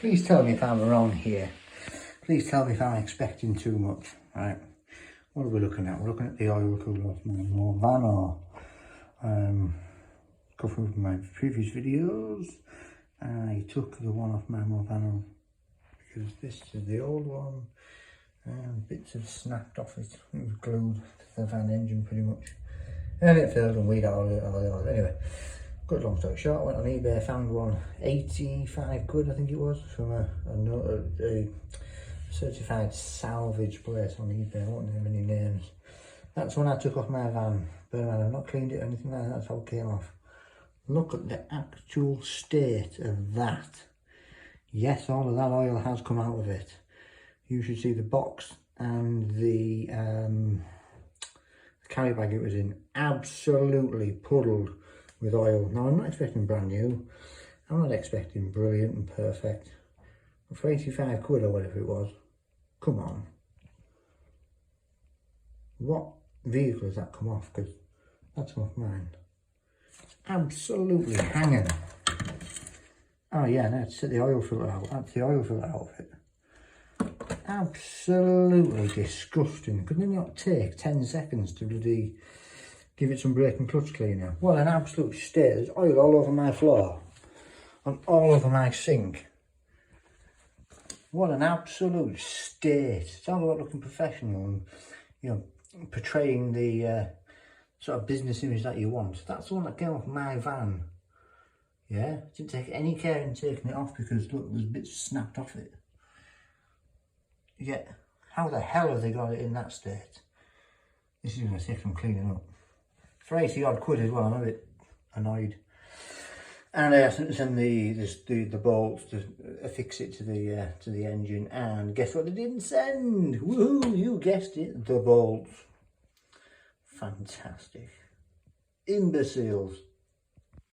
Please tell me if I'm wrong here. Please tell me if I'm expecting too much. Right. What are we looking at? We're looking at the oil cooler off my Movano. Go through my previous videos. I took the one off my Movano because this is the old one. Bits have snapped off it. It was glued to the van engine pretty much. And it failed and we'd all the oil. Anyway, good long story short, went on eBay, found one 85 quid I think it was from a certified salvage place on eBay. I won't name any names. That's when I took off my van. But I've not cleaned it or anything like that, that's how it came off. Look at the actual state of that. Yes, all of that oil has come out of it. You should see the box and the carry bag it was in, absolutely puddled with oil. Now I'm not expecting brand new, I'm not expecting brilliant and perfect, but for 85 quid or whatever it was, come on. What vehicle has that come off? Because that's off mine. It's absolutely hanging. Oh yeah, no, it's the oil filter out. That's the oil filter out of it. Absolutely disgusting. Couldn't it not take 10 seconds to bloody give it some brake and clutch cleaner? What an absolute state. There's oil all over my floor and all over my sink. What an absolute state. It's all about looking professional and, you know, portraying the sort of business image that you want. That's the one that came off my van. Yeah, didn't take any care in taking it off because look, there's bits snapped off it. Yeah, how the hell have they got it in that state? This is going to take some cleaning up. For 80 odd quid as well, I'm a bit annoyed. And I sent the bolts to affix it to the engine, and guess what they didn't send? Woohoo, you guessed it, the bolts. Fantastic. Imbeciles.